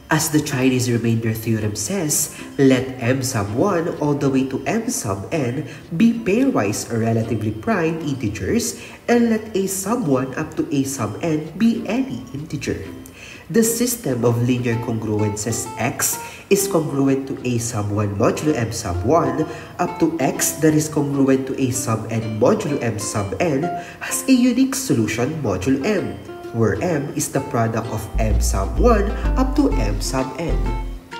As the Chinese remainder theorem says, let m sub 1 all the way to m sub n be pairwise or relatively prime integers, and let a sub 1 up to a sub n be any integer. The system of linear congruences x is congruent to a sub 1 modulo m sub 1 up to x that is congruent to a sub n modulo m sub n has a unique solution modulo m, where m is the product of m sub 1 up to m sub n.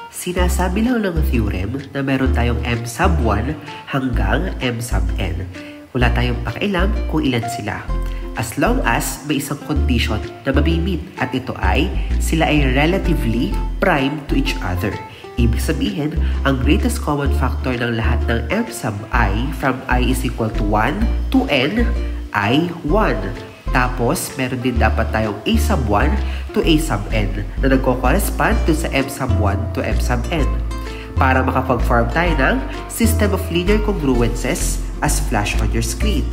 Sinasabi lang ng theorem na meron tayong m sub 1 hanggang m sub n. Wala tayong pakialam kung ilan sila, as long as may isang condition na mabimit at ito ay sila ay relatively prime to each other. Ibig sabihin, ang greatest common factor ng lahat ng m sub I from I is equal to 1 to n ay 1. Tapos, meron din dapat tayong a sub 1 to a sub n na nagko-correspond to sa m sub 1 to m sub n para makapag-form tayo ng system of linear congruences as flash on your screen.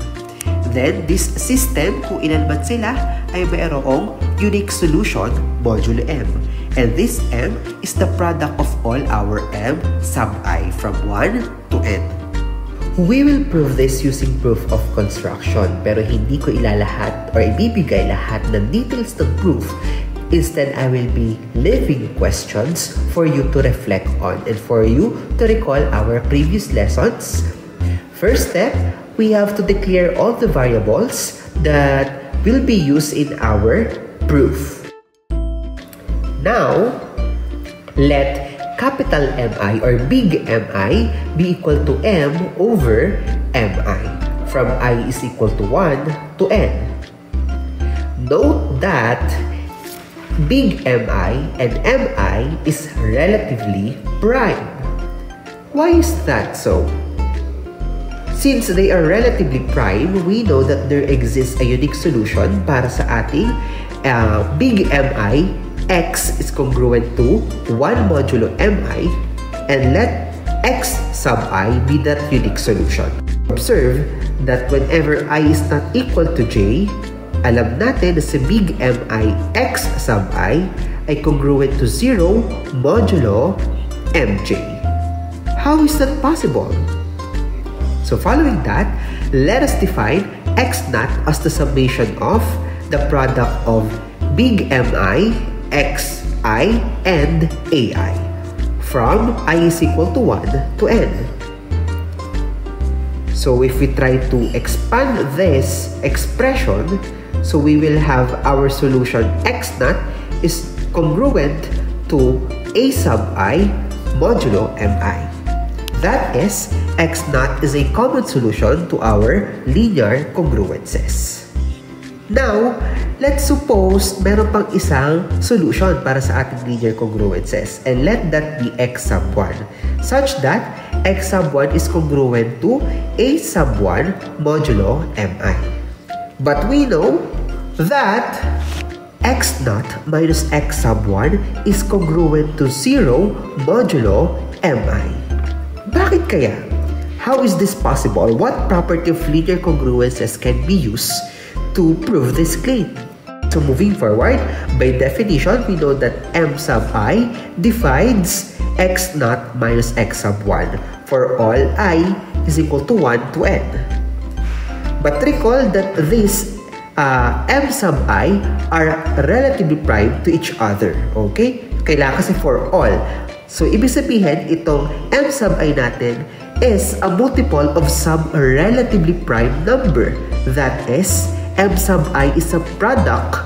Then, this system, kung ilan man sila, ay mayroong unique solution modulo m. And this m is the product of all our m sub I from 1 to n. We will prove this using proof of construction, pero hindi ko ilalahat or ibibigay lahat ng details ng proof. Instead, I will be leaving questions for you to reflect on and for you to recall our previous lessons. First step, we have to declare all the variables that will be used in our proof. Now, let capital MI or big MI be equal to M over MI from I is equal to 1 to N. Note that big MI and MI is relatively prime. Why is that so? Since they are relatively prime, we know that there exists a unique solution para sa ating big MI. X is congruent to 1 modulo mi, and let x sub I be that unique solution. Observe that whenever I is not equal to j, alam natin na si big mi x sub I ay congruent to 0 modulo mj. How is that possible? So following that, let us define x naught as the summation of the product of big mi, xi, and ai from I is equal to 1 to n. So if we try to expand this expression, so we will have our solution x naught is congruent to a sub I modulo mi. That is, x naught is a common solution to our linear congruences. Now, let's suppose meron pang isang solution para sa ating linear congruences, and let that be x sub 1, such that x sub 1 is congruent to a sub 1 modulo mi. But we know that x naught minus x sub 1 is congruent to 0 modulo mi. Bakit kaya? How is this possible? What property of linear congruences can be used to prove this claim? So moving forward, by definition, we know that m sub I divides x naught minus x sub 1 for all I is equal to 1 to n. But recall that these m sub I are relatively prime to each other. Okay? Kailangan kasi for all. So, ibig sabihin, itong m sub I natin is a multiple of some relatively prime number. That is, m sub I is a product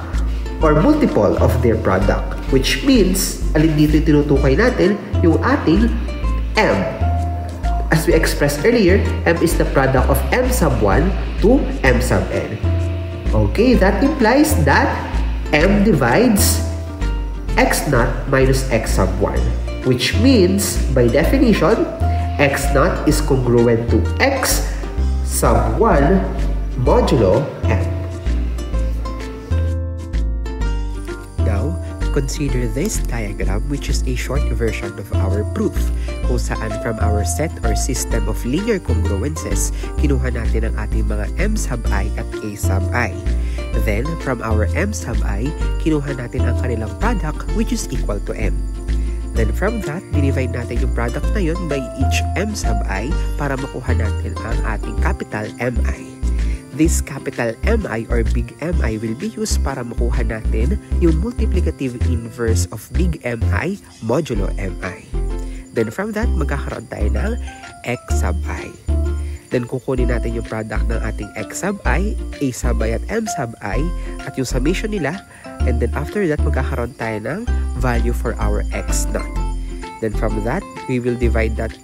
or multiple of their product, which means, alin dito tinutukoy natin, yung ating m. As we expressed earlier, m is the product of m sub 1 to m sub n. Okay, that implies that m divides x naught minus x sub 1, which means, by definition, x naught is congruent to x sub 1 modulo m. Now, consider this diagram, which is a short version of our proof, kung saan from our set or system of linear congruences, kinuha natin ang ating mga m sub I at a sub I. Then, from our m sub I, kinuha natin ang kanilang product, which is equal to m. Then from that, dinivide natin yung product na yun by each m sub I para makuha natin ang ating capital Mi. This capital Mi or big Mi will be used para makuha natin yung multiplicative inverse of big Mi modulo Mi. Then from that, magkakaroon tayo ng x sub I. Then kukunin natin yung product ng ating x sub I, a sub I at m sub I, at yung summation nila. And then after that, magkakaroon tayo ng value for our x naught. Then from that, we will divide that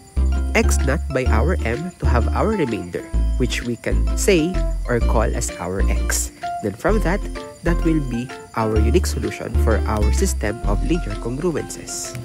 x naught by our m to have our remainder, which we can say or call as our x. Then from that will be our unique solution for our system of linear congruences.